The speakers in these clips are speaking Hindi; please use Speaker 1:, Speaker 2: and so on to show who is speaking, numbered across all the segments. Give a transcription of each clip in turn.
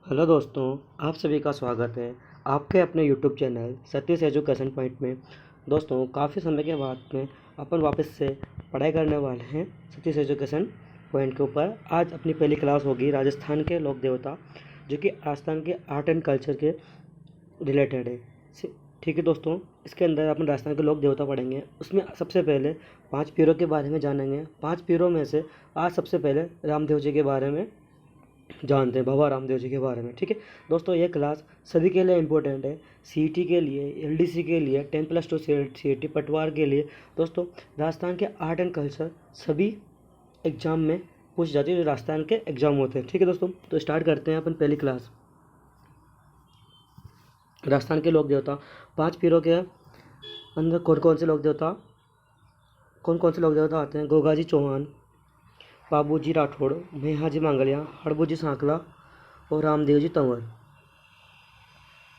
Speaker 1: हेलो दोस्तों, आप सभी का स्वागत है आपके अपने YouTube channel Satish education point में। दोस्तों, काफ़ी समय के बाद में अपन वापस से पढ़ाई करने वाले हैं सतीश एजुकेशन पॉइंट के ऊपर। आज अपनी पहली क्लास होगी राजस्थान के लोक देवता, जो कि राजस्थान के आर्ट एंड कल्चर के रिलेटेड है। ठीक है दोस्तों, इसके अंदर अपन राजस्थान के लोक देवता पढ़ेंगे। उसमें सबसे पहले 5 पीरों के बारे में जानेंगे। 5 पीरों में से आज सबसे पहले रामदेव जी के बारे में जानते हैं, बाबा रामदेव जी के बारे में। ठीक है दोस्तों, ये क्लास सभी के लिए इम्पोर्टेंट है। सीईटी के लिए, एलडीसी के लिए, 10+2 सीईटी पटवार के लिए। दोस्तों, राजस्थान के आर्ट एंड कल्चर सभी एग्जाम में पूछ जाती है, जो राजस्थान के एग्जाम होते हैं। ठीक है दोस्तों, तो स्टार्ट करते हैं अपन पहली क्लास। राजस्थान के लोक देवता, 5 पीरों के अंदर कौन कौन से लोक देवता आते हैं? गोगाजी चौहान, बाबूजी राठौड़, मेहाजी मांगलिया, हड़बूजी सांकला और रामदेव जी तंवर।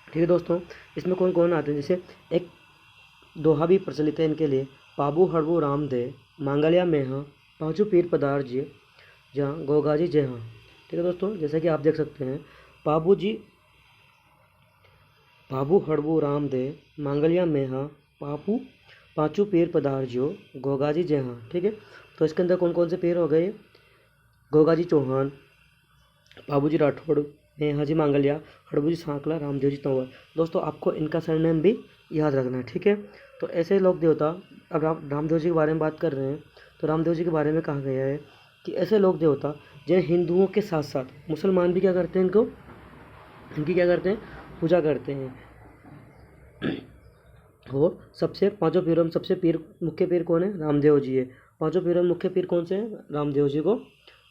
Speaker 1: ठीक है दोस्तों, इसमें कौन कौन आते हैं? जैसे एक दोहा भी प्रचलित है इनके लिए, पाबू हड़बू राम दे, मांगलिया मेहा, पाँचू पीर पदार जी, जहाँ गोगाजी जय हाँ। ठीक है दोस्तों, जैसे कि आप देख सकते हैं, पाबू हड़बू राम दे, मांगलिया मेहा, पाँचू पीर पदार जियो, गोगाजी जय हाँ। ठीक है, तो इसके अंदर कौन कौन से पीर हो गए? गोगाजी चौहान, बाबूजी राठौड़, हाजी मांगलिया, हड़बूजी सांकला, रामदेव जी तंवर। दोस्तों, आपको इनका सरनेम भी याद रखना है। ठीक है, तो ऐसे लोक देवता, अब रामदेव जी के बारे में बात कर रहे हैं, तो रामदेव जी के बारे में कहा गया है कि ऐसे लोक देवता जिन्हें हिंदुओं के साथ साथ मुसलमान भी क्या करते हैं, इनकी क्या करते हैं, पूजा करते हैं। और सबसे पांचों पीरों में सबसे मुख्य पीर कौन है? रामदेव जी है। पांचों पीरों में मुख्य पीर कौन से हैं? रामदेव जी को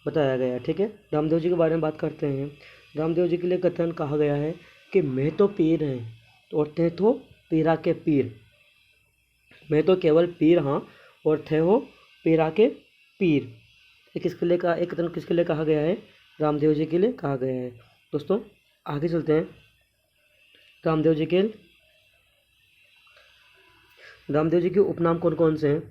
Speaker 1: बताया गया है। ठीक है, रामदेव जी के बारे में बात करते हैं। रामदेव जी के लिए कथन कहा गया है कि मैं तो पीर हैं और थे तो पीरा के पीर। मैं तो केवल पीर हाँ और थे हो पीरा के पीर। एक कथन किसके लिए कहा गया है? रामदेव जी के लिए कहा गया है। दोस्तों, आगे चलते हैं। रामदेव जी के उपनाम कौन कौन से हैं?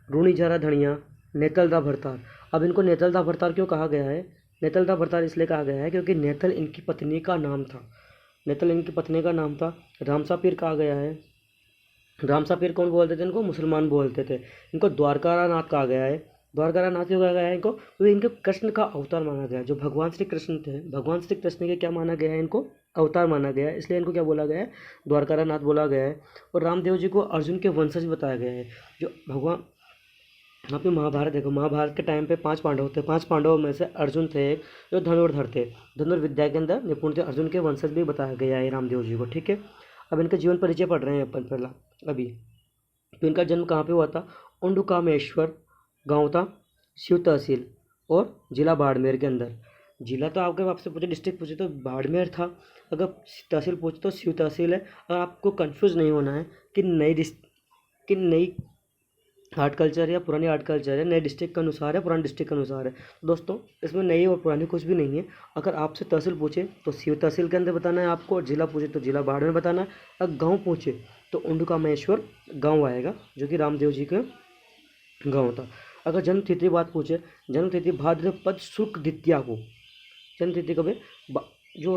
Speaker 1: रूणी जरा धनिया, नेतल दा भरतार। अब इनको नेतल दा भरतार क्यों कहा गया है? नेतल दा भरतार इसलिए कहा गया है क्योंकि नेतल इनकी पत्नी का नाम था। रामसा पीर कहा गया है। रामसा पीर कौन बोलते थे? इनको मुसलमान बोलते थे। इनको द्वारका नाथ कहा गया है। द्वारका नाथ क्यों कहा गया है इनको? क्योंकि इनके कृष्ण का अवतार माना गया है। जो भगवान श्री कृष्ण थे, भगवान श्री कृष्ण के क्या माना गया है? इनको अवतार माना गया है, इसलिए इनको क्या बोला गया है? द्वारका नाथ बोला गया है। और रामदेव जी को अर्जुन के वंशज बताया गया है। जो भगवान, यहाँ पे महाभारत देखो, महाभारत के टाइम पे 5 पांडव थे। 5 पांडवों में से अर्जुन थे एक, जो धनुर्धर थे, धनुर्विद्या के अंदर निपुण थे। अर्जुन के वंशज भी बताया गया है रामदेव जी को। ठीक है, अब इनका जीवन परिचय पढ़ रहे हैं अपन पहला अभी। तो इनका जन्म कहाँ पे हुआ था? उंडुकामेश्वर गाँव था, शिव तहसील और जिला बाड़मेर के अंदर। जिला तो आपके आपसे पूछे, डिस्ट्रिक्ट पूछे तो बाड़मेर था। अगर तहसील पूछे तो शिव तहसील है। और आपको कंफ्यूज नहीं होना है कि नई आर्ट कल्चर या पुरानी आर्ट कल्चर है, नए डिस्ट्रिक्ट के अनुसार है, पुराने डिस्ट्रिक्ट के अनुसार है। दोस्तों, इसमें नई और पुरानी कुछ भी नहीं है। अगर आपसे तहसील पूछे तो शिव तहसील के अंदर बताना है आपको, और जिला पूछे तो जिला बाढ़ में बताना है। अगर गांव पूछे तो उंडुकामेश्वर गांव आएगा, जो कि रामदेव जी का गांव था। अगर जन्म तिथि बात पूछे, जन्म तिथि भाद्रपद शुक्ल द्वितीया को जन्म तिथि कब है? जो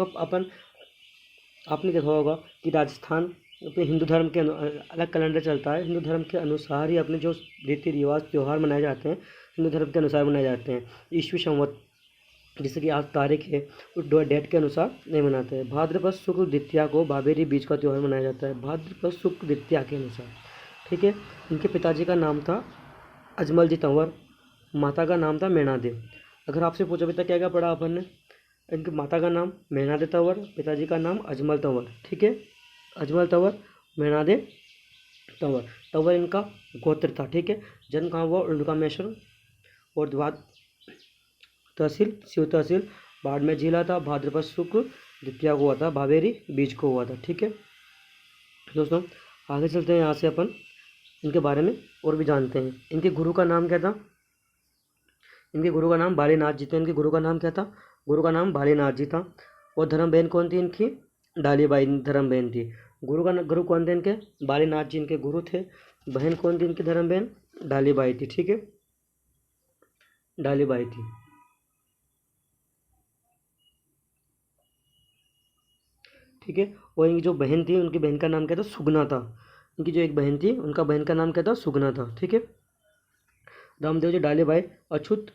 Speaker 1: आपने देखा होगा कि राजस्थान अपने हिंदू धर्म के अलग कैलेंडर चलता है। हिंदू धर्म के अनुसार ही अपने जो रीति रिवाज त्यौहार मनाए जाते हैं, हिंदू धर्म के अनुसार मनाए जाते हैं। ईस्वी संवत, जैसे कि आज तारीख है, उस डेट के अनुसार नहीं मनाते हैं। भाद्रपद शुक्ल द्वितीया को बाबेरी बीज का त्यौहार मनाया जाता है, भाद्रपद शुक्ल द्वितीया के अनुसार। ठीक है, इनके पिताजी का नाम था अजमल जी तंवर, माता का नाम था मैना देव। अगर आपसे पूछा अभी तक क्या क्या पढ़ा अपन ने? इनकी माता का नाम मैनादे तंवर, पिताजी का नाम अजमल तंवर। ठीक है, अजमल तंवर, मैनादे तंवर। तंवर इनका गोत्र था। ठीक है, जन्म कहाँ हुआ? उंडुकामेश्वर और तहसील शिव तहसील बाड़मेर जिला था। भाद्रपद शुक्ल द्वितीया को हुआ था, भावेरी बीज को हुआ था। ठीक है दोस्तों, आगे चलते हैं। यहाँ से अपन इनके बारे में और भी जानते हैं। इनके गुरु का नाम क्या था? इनके गुरु का नाम बालीनाथ जी थे। इनके गुरु का नाम क्या था? गुरु का नाम बालीनाथ जी था। और धर्म बहन कौन थी इनकी? डालीबाई धर्म बहन थी। गुरु कौन थे इनके? बालीनाथ जी इनके गुरु थे। बहन कौन थी इनकी धर्म बहन? डालीबाई थी। ठीक है, डालीबाई थी। ठीक है। और इनकी जो बहन थी उनकी बहन का नाम क्या था, सुगना था। इनकी जो एक बहन थी उनका बहन का नाम क्या था, सुगना था, ठीक है। रामदेव जी डालेबाई अछूत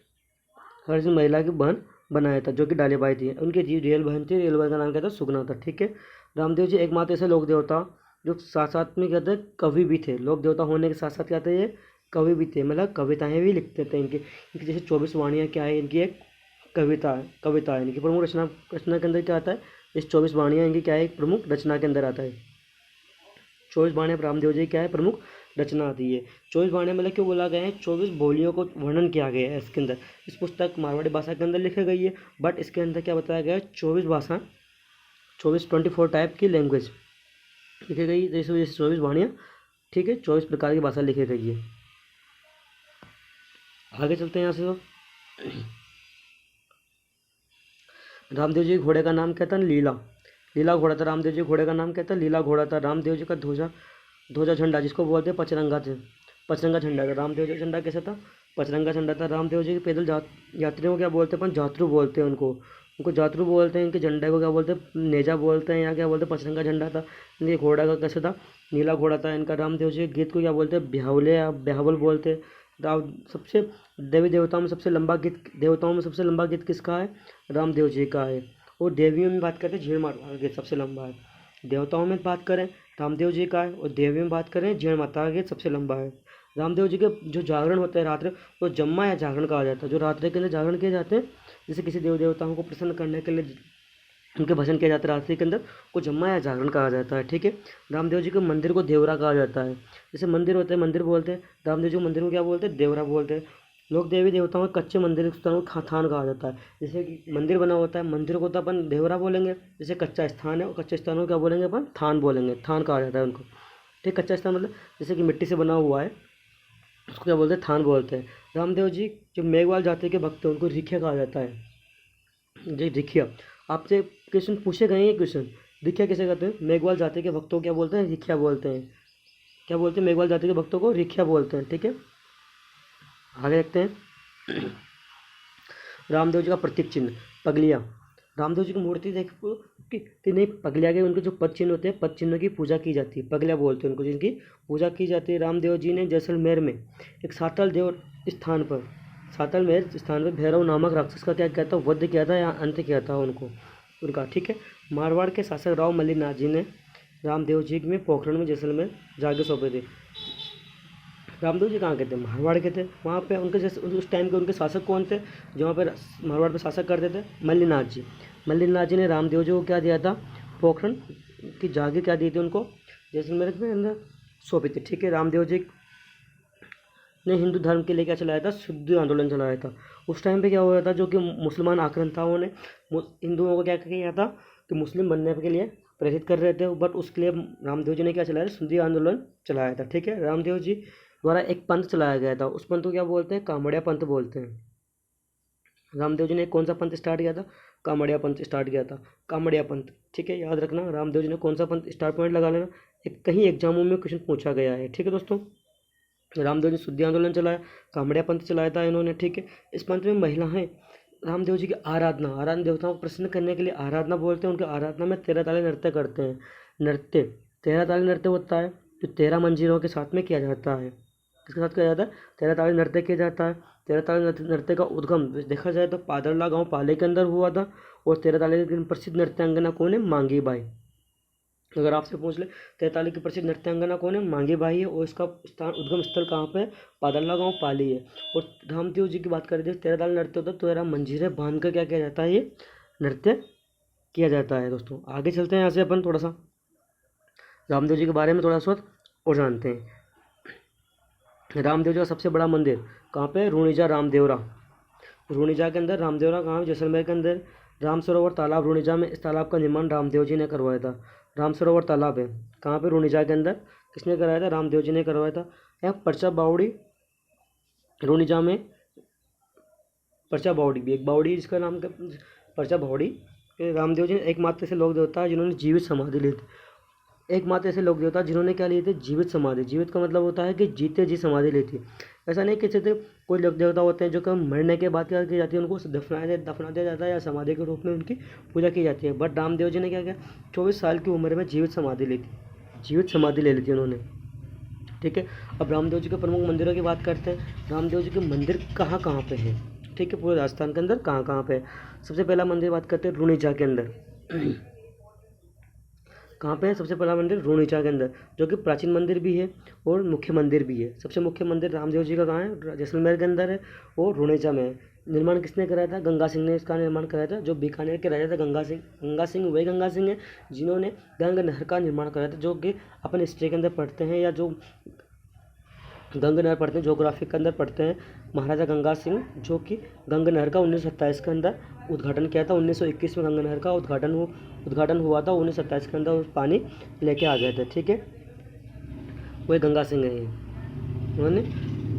Speaker 1: हरिजन महिला की बहन बनाया था, जो कि डालेबाई थी। उनकी जी रियल बहन थी, रियल बहन का नाम क्या था, सुगना था, ठीक है। रामदेव जी एकमात्र ऐसे लोक देवता जो साथ साथ में कहते हैं कवि भी थे। लोक देवता होने के साथ साथ क्या थे, ये कवि भी थे, मतलब कविताएं भी लिखते थे। इनकी जैसे 24 वाणियाँ क्या है, इनकी एक कविता है। इनकी प्रमुख रचना रचना के अंदर क्या आता है, इस 24 वाणियाँ इनकी क्या है, एक प्रमुख रचना के अंदर आता है। 24 वाणियाँ रामदेव जी क्या है, प्रमुख रचना आती है। 24 वाणियाँ मतलब क्यों बोला गया है, 24 बोलियों को वर्णन किया गया है इसके अंदर। इस पुस्तक मारवाड़ी भाषा के अंदर लिखी गई है, बट इसके अंदर क्या बताया गया है, 24 भाषा, 24 टाइप की लैंग्वेज लिखी गई, जैसे वजह से 24 वाणियाँ, ठीक है, 24 प्रकार की भाषा लिखी गई है। आगे चलते हैं यहाँ से। तो रामदेव जी के घोड़े का नाम क्या था, लीला। लीला घोड़ा था। रामदेव जी घोड़े का नाम क्या था, लीला घोड़ा था। रामदेव जी का ध्वजा ध्वजा झंडा जिसको बोलते हैं पचरंगा थे, पचरंगा झंडा था। रामदेव जी का झंडा कैसा था, पचरंगा झंडा था। रामदेव जी के पैदल यात्रियों को क्या बोलते हैं अपन, जातरू बोलते हैं उनको जातरू बोलते हैं। इनके झंडे को क्या बोलते हैं, नेजा बोलते हैं, या क्या बोलते हैं, पचरंगा झंडा था। इनके घोड़ा का कैसा था, नीला घोड़ा था इनका। रामदेव जी के गीत को क्या बोलते हैं, ब्यावले या ब्यावल बोलते हैं। राम सबसे देवी देवताओं में सबसे लंबा गीत किसका है, रामदेव जी का है। और देवियों में बात करते हैं, झीण माता का गीत सबसे लंबा है। देवताओं में बात करें रामदेव जी का है, और देवियों में बात करें झीण माता का गीत सबसे लंबा है। रामदेव जी के जो जागरण होते हैं रात्रि, वो जम्मा या जागरण कहा जाता है। जो रात्रि के अंदर जागरण किए जाते हैं, जैसे किसी देव देवताओं को प्रसन्न करने के लिए उनके भजन किया जाता है रात्रि के अंदर, को जम्मा या जागरण कहा जाता है, ठीक है। रामदेव जी के मंदिर को देवरा कहा जाता है। जैसे मंदिर होते हैं, मंदिर बोलते हैं, रामदेव जी को मंदिर को क्या बोलते हैं, देवरा बोलते हैं। लोग देवी देवताओं के कच्चे मंदिर स्थानों को थान कहा जाता है। जैसे कि मंदिर बना होता है, मंदिर को तो अपन देवरा बोलेंगे। जैसे कच्चा स्थान है, और कच्चे स्थानों को क्या बोलेंगे अपन, थान बोलेंगे, थान कहा जाता है उनको, ठीक। कच्चा स्थान मतलब जैसे कि मिट्टी से बना हुआ है, उसको क्या बोलते हैं, थान बोलते हैं। रामदेव जी जो मेघवाल जाति के भक्त हैं उनको रिखिया कहा जाता है, जी रिखिया। आपसे क्वेश्चन पूछे गए हैं, क्वेश्चन रिखिया कैसे कहते हैं, मेघवाल जाति के भक्तों को क्या बोलते हैं, रिखिया बोलते हैं। क्या बोलते हैं, मेघवाल जाति के भक्तों को रिखिया बोलते हैं, ठीक है। आगे देखते हैं। रामदेव जी का प्रतीक चिन्ह पगलिया। रामदेव जी की मूर्ति देख कि नहीं, पगलिया के उनके जो पद चिन्ह होते हैं, पद चिन्ह की पूजा की जाती है, पगलिया बोलते हैं उनको, जिनकी पूजा की जाती है। रामदेव जी ने जैसलमेर में एक स्थान पर सातलमेर स्थान पर भैरव नामक राक्षस का क्या किया था, वध किया था या अंत किया था उनका, ठीक है। मारवाड़ के शासक राव मल्लिनाथ जी ने रामदेव जी में पोखरण में जैसलमेर जाके सौंपे थे। रामदेव जी कहाँ के थे, मारवाड़ के थे। वहाँ पे उनके जैसे उस टाइम के उनके शासक कौन थे, जो वहाँ पे मारवाड़ पे शासक करते थे, मल्लिनाथ जी। मल्लिनाथ जी ने रामदेव जी को क्या दिया था, पोखरण की जागीर क्या दी थी उनको, जैसलमेर में अंदर सौंपी थी, ठीक है। रामदेव जी ने हिंदू धर्म के लिए क्या चलाया था, शुद्ध आंदोलन चलाया था। उस टाइम पे क्या हो रहा था, जो कि मुसलमान आक्रांताओं ने हिंदुओं को क्या किया था कि मुस्लिम बनने के लिए प्रेरित कर रहे थे, बट उसके लिए रामदेव जी ने क्या चलाया, शुद्ध आंदोलन चलाया था, ठीक है। रामदेव जी द्वारा एक पंथ चलाया गया था, उस पंथ को क्या बोलते हैं, कामड़िया पंथ बोलते हैं। रामदेव जी ने कौन सा पंथ स्टार्ट किया था, कामड़िया पंथ स्टार्ट किया था, कामड़िया पंथ, ठीक है। याद रखना, रामदेव जी ने कौन सा पंथ, स्टार पॉइंट लगा लेना, कहीं एग्जामों में क्वेश्चन पूछा गया है, ठीक है दोस्तों। रामदेव जी शुद्धि आंदोलन चलाया, कामड़िया पंथ चलाया था इन्होंने, ठीक है। इस पंथ में महिलाएं रामदेव जी की आराधना देवताओं को प्रसन्न करने के लिए आराधना बोलते हैं। उनकी आराधना में 13 ताली नृत्य करते हैं। 13 ताली नृत्य होता है जो 13 मंजिलों के साथ में किया जाता है। किसके साथ किया जाता है, 13 ताली नृत्य किया जाता है। 13 ताली नृत्य का उद्गम देखा जाए तो पादरला गाँव पाले के अंदर हुआ था। और 13 ताली की प्रसिद्ध नृत्यांगना कौन है, मांगी बाई। अगर आपसे पूछ ले 43 की प्रसिद्ध नृत्यांगना कौन है, मांगी बाई है। और इसका स्थान उद्गम स्थल कहाँ पे है, पादरला गाँव पाली है। और रामदेव जी की बात करें तो 13 ताल नृत्य होता है, 13 मंजीरें बांध कर क्या किया जाता है, ये नृत्य किया जाता है दोस्तों। आगे चलते हैं यहाँ से अपन थोड़ा सा रामदेव जी के बारे में थोड़ा सा और जानते हैं। रामदेव जी का सबसे बड़ा मंदिर कहाँ पे, रूणीजा रामदेवरा। रूणीजा के अंदर रामदेवरा कहाँ है, जैसलमेर के अंदर। राम सरोवर तालाब रूणीजा में, इस तालाब का निर्माण रामदेव जी ने करवाया था। राम सरोवर तालाब है कहाँ पे, रूणीजा के अंदर। किसने कराया था, रामदेव जी ने करवाया था। यहाँ पर्चा बावड़ी रूणीजा में, पर्चा बावड़ी भी एक बावड़ी जिसका नाम पर्चा बावड़ी, रामदेव जी एकमात्र से लोग देवता है जिन्होंने जीवित समाधि ली थी। एकमात्र ऐसे लोक देवता जिन्होंने क्या लिए थे, जीवित समाधि। जीवित का मतलब होता है कि जीते जी समाधि ली थी। ऐसा नहीं कि जैसे कोई लोक देवता होते हैं जो कि मरने के बाद क्या की जाती है, उनको दफना दिया जाता है या समाधि के रूप में उनकी पूजा की जाती है। बट रामदेव जी ने क्या किया, 24 साल की उम्र में जीवित समाधि ली थी, जीवित समाधि ले ली थी उन्होंने। ठीक है, अब रामदेव जी के प्रमुख मंदिरों की बात करते हैं। रामदेव जी के मंदिर कहाँ कहाँ पे हैं, ठीक है, पूरे राजस्थान के अंदर कहाँ कहाँ पे है। सबसे पहला मंदिर बात करते हैं रूणीचा के अंदर। कहाँ पे है सबसे पहला मंदिर, रूणीचा के अंदर, जो कि प्राचीन मंदिर भी है और मुख्य मंदिर भी है। सबसे मुख्य मंदिर रामदेव जी का कहाँ है, जैसलमेर के अंदर है और रूणीचा में है। निर्माण किसने कराया था, गंगा सिंह ने इसका निर्माण कराया था। जो बीकानेर के राजा थे गंगा सिंह, गंगा सिंह वही गंगा सिंह है जिन्होंने गंग नहर का निर्माण कराया था, जो कि अपन हिस्ट्री के अंदर पढ़ते हैं या जो गंग नहर पढ़ते हैं, जोग्राफी के अंदर पढ़ते हैं। महाराजा गंगा सिंह जो कि गंग नहर का 1927 के अंदर उद्घाटन किया था। 1921 में गंग नहर का उद्घाटन हुआ था। 1927 के अंदर उस पानी लेके आ गए थे। ठीक है, वही गंगा सिंह है, उन्होंने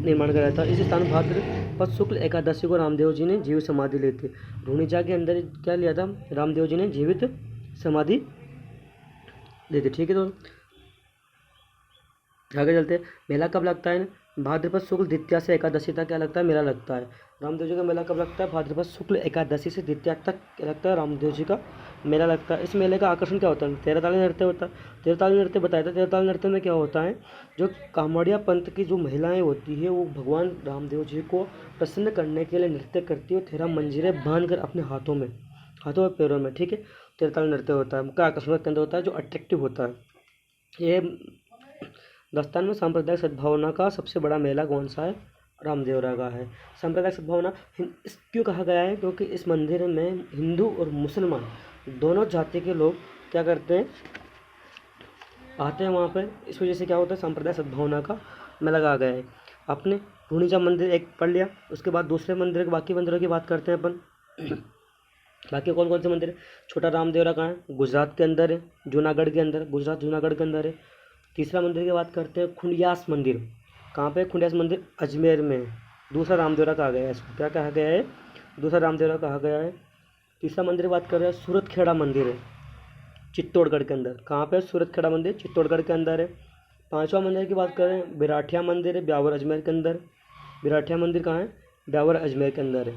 Speaker 1: निर्माण कराया था। इस स्थान भाद्रपद शुक्ल एकादशी को रामदेव जी ने जीवित समाधि ली थी। रूणीचा के अंदर क्या लिया था, रामदेव जी ने जीवित समाधि ली थी। ठीक है, तो आगे चलते हैं। मेला कब लगता है, भाद्रपद शुक्ल द्वितीया से एकादशी तक क्या लगता है, मेला लगता है। रामदेव जी का मेला कब लगता है, भाद्रपद शुक्ल एकादशी से द्वितीया तक क्या लगता है, रामदेव जी का मेला लगता है। इस मेले का आकर्षण क्या होता है, तेरहताली नृत्य होता है। तेरहताली नृत्य बताया था। तेरहताली नृत्य में क्या होता है, जो कामड़िया पंथ की जो महिलाएं होती है वो भगवान रामदेव जी को प्रसन्न करने के लिए नृत्य करती है, 13 मंजीरें बांध कर अपने हाथों और पैरों में। ठीक है, तेरहताली नृत्य होता है, मुख्य आकर्षण केंद्र होता है, जो अट्रैक्टिव होता है। ये राजस्थान में सांप्रदायिक सद्भावना का सबसे बड़ा मेला कौन सा है, रामदेवरा का है। सांप्रदायिक सद्भावना इस क्यों कहा गया है, क्योंकि इस मंदिर में हिंदू और मुसलमान दोनों जाति के लोग क्या करते हैं, आते हैं वहाँ पर। इस वजह से क्या होता है, सांप्रदायिक सद्भावना का मेला लगाया गया है। आपने रूणीचा मंदिर एक पढ़ लिया, उसके बाद दूसरे मंदिर बाकी मंदिरों की बात करते हैं अपन। बाकी कौन कौन से मंदिर है, छोटा रामदेवरा कहाँ है, गुजरात के अंदर है, जूनागढ़ के अंदर, गुजरात जूनागढ़ के अंदर है। तीसरा मंदिर की बात करते हैं, खुंडियास मंदिर। कहाँ पे, खुंडियास मंदिर अजमेर में है। दूसरा रामदेवरा कहा गया है, इसको क्या कहा गया है, दूसरा रामदेवरा कहा गया है। तीसरा मंदिर की बात कर रहे हैं, सूरत खेड़ा मंदिर है, चित्तौड़गढ़ के अंदर। कहाँ पे, सूरत खेड़ा मंदिर चित्तौड़गढ़ के अंदर है। पांचवा मंदिर की बात करें, बिराठिया मंदिर है, ब्यावर अजमेर के अंदर। बिराठिया मंदिर कहाँ है, ब्यावर अजमेर के अंदर है।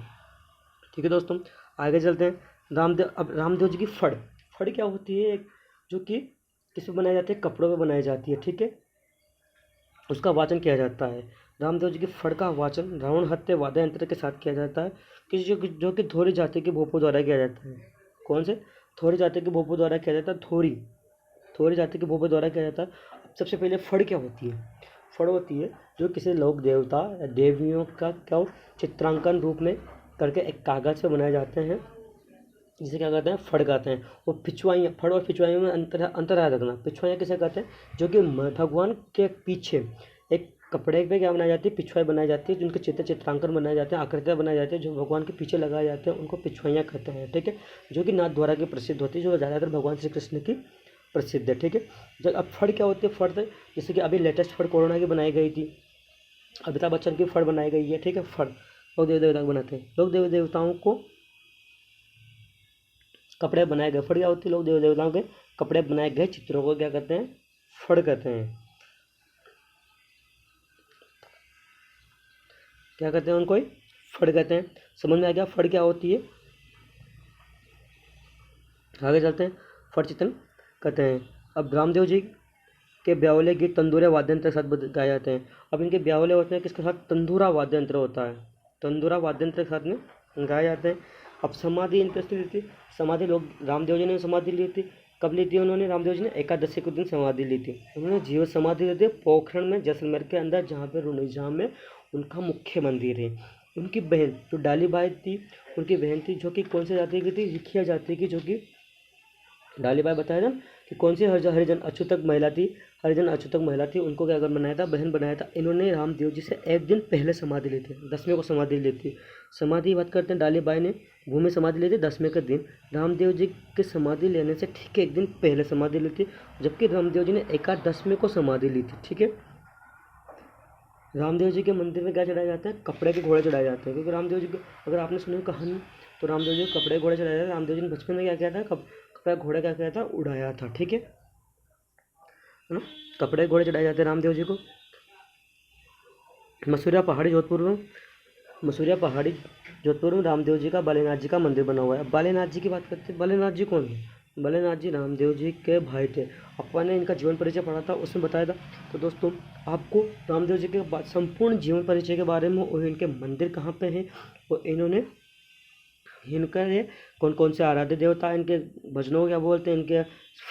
Speaker 1: ठीक है दोस्तों, आगे चलते हैं। अब रामदेव जी की फड़ क्या होती है, जो कि किस पे बनाई जाती है, कपड़ों पे बनाई जाती है। ठीक है, उसका वाचन किया जाता है। रामदेव जी की फड़ का वाचन रावण हत्या वाद्य यंत्र के साथ किया जाता है, जो कि धोरी जाति के भोपों द्वारा किया जाता है। कौन से, थोरी जाति के भोपों द्वारा किया जाता है, थोरी जाति के भोपों द्वारा किया जाता है। सबसे पहले फड़ क्या होती है, फड़ होती है जो किसी लोक देवता या देवियों का क्या चित्रांकन रूप में करके एक कागज पे बनाए जाते हैं, जिसे क्या कहते हैं, फड़ कहते हैं। और पिछवाइयाँ, फड़ और पिछवाइयों में अंतर याद रखना। पिछवाइयाँ किसे कहते हैं, जो कि भगवान के पीछे एक कपड़े पे क्या बनाई जाती है, पिछवाई बनाई जाती है, जिनके चित्रांकन बनाए जाते हैं, आकृतियाँ बनाई जाती है, जो भगवान के पीछे लगाए जाते हैं, उनको पिछवाइयाँ कहते हैं। ठीक है, जो कि नाथ द्वारा की प्रसिद्ध होती है, जो ज़्यादातर भगवान श्री कृष्ण की प्रसिद्ध है। ठीक है, जब अब फड़ क्या होती है, फड़ जैसे कि अभी लेटेस्ट फड़ कोरोना की बनाई गई थी, अमिताभ बच्चन की फड़ बनाई गई है। ठीक है, फड़ लोग देवी देवता बनाते हैं, लोग देवी देवताओं को कपड़े बनाए गए, फड़ क्या होती है, लोग देवी देवताओं के कपड़े बनाए गए चित्रों को क्या कहते हैं, फड़ कहते हैं। क्या कहते हैं उनको, फड़ कहते हैं। समझ में आ गया फड़ क्या होती है। आगे चलते हैं, फड़ चित्रण कहते हैं। अब रामदेव जी के ब्यावले गीत तंदूरा वाद्य यंत्र के साथ गाए जाते हैं। अब इनके ब्यावले होते हैं किसके साथ, तंदूरा वाद्य यंत्र होता है, तंदूरा वाद्य यंत्र के साथ में गाए जाते हैं। अब समाधि इनकी ली थी, समाधि लोग रामदेव जी ने समाधि ली थी। कब ली थी उन्होंने, रामदेव जी ने एकादशी के दिन समाधि ली थी। उन्होंने जीवित समाधि ली थी पोखरण में, जैसलमेर के अंदर, जहाँ पे रूणीचा में उनका मुख्य मंदिर है। उनकी बहन जो डालीबाई थी, उनकी बहन थी, जो कि कौन सी जाति की थी, रिखिया जाति की, जो कि डालीबाई बताया था कि कौन सी हरिजन अछूतक महिला थी, हरिजन अछूतक महिला थी, उनको क्या बनाया था, बहन बनाया था। इन्होंने रामदेव जी से एक दिन पहले समाधि ली थी, 10वें को समाधि ली थी। समाधि की बात करते हैं, डालीबाई ने भूमि समाधि ली थी 10वें के दिन, रामदेव जी की समाधि लेने से ठीक एक दिन पहले समाधि ली थी, जबकि रामदेव जी ने एकादशवें को समाधि ली थी। ठीक है, रामदेव जी के मंदिर में क्या चढ़ाए जाते हैं, कपड़े के घोड़े चढ़ाए जाते हैं, क्योंकि रामदेव जी को अगर आपने सुनी कहानी, तो रामदेव जी को कपड़े घोड़े चढ़ाए जाते हैं। रामदेव जी ने बचपन में क्या किया था, कपड़ा घोड़े क्या किया था, उड़ाया था। ठीक है, है ना। कपड़े घोड़े चढ़ाए जाते हैं रामदेव जी को। मसूरिया पहाड़ी जोधपुर में रामदेव जी का बालीनाथ जी का मंदिर बना हुआ है। बालीनाथ जी की बात करते हैं। बालीनाथ जी कौन है? बालीनाथ जी रामदेव जी के भाई थे। अपन ने इनका जीवन परिचय पढ़ा था, उसमें बताया था। तो दोस्तों आपको रामदेव जी के संपूर्ण जीवन परिचय के बारे में और इनके मंदिर कहाँ पे हैं और इन्होंने इनका ये कौन कौन से आराध्य देवता हैं, इनके भजनों को क्या बोलते हैं, इनके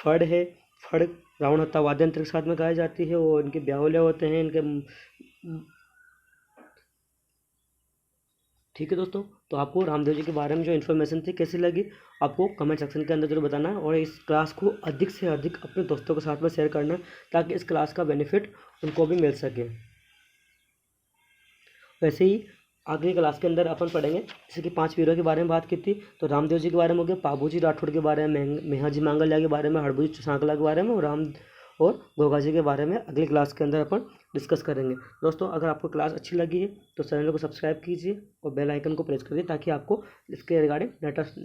Speaker 1: फड़ है, फड़ रावण हत्ता वाद्य यंत्र के साथ में गाई जाती है और इनके ब्याहुले होते हैं इनके। ठीक है दोस्तों, तो आपको रामदेव जी के बारे में जो इन्फॉर्मेशन थी कैसी लगी, आपको कमेंट सेक्शन के अंदर जरूर बताना है और इस क्लास को अधिक से अधिक अपने दोस्तों के साथ में शेयर करना ताकि इस क्लास का बेनिफिट उनको भी मिल सके। वैसे ही आगे क्लास के अंदर अपन पढ़ेंगे, जैसे कि 5 वीरों के बारे में बात की थी, तो रामदेव जी के बारे में हो गया, पाबूजी राठौड़ के बारे में, मेहाजी मांगल्या के बारे में, हड़बूजी सांकला के बारे में और गोगा जी के बारे में अगली क्लास के अंदर अपन डिस्कस करेंगे। दोस्तों अगर आपको क्लास अच्छी लगी है तो चैनल को सब्सक्राइब कीजिए और बेल आइकन को प्रेस करिए ताकि आपको इसके रिगार्डिंग लेटेस्ट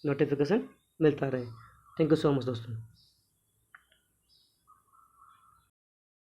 Speaker 1: नोटिफिकेशन मिलता रहे। थैंक यू सो मच दोस्तों।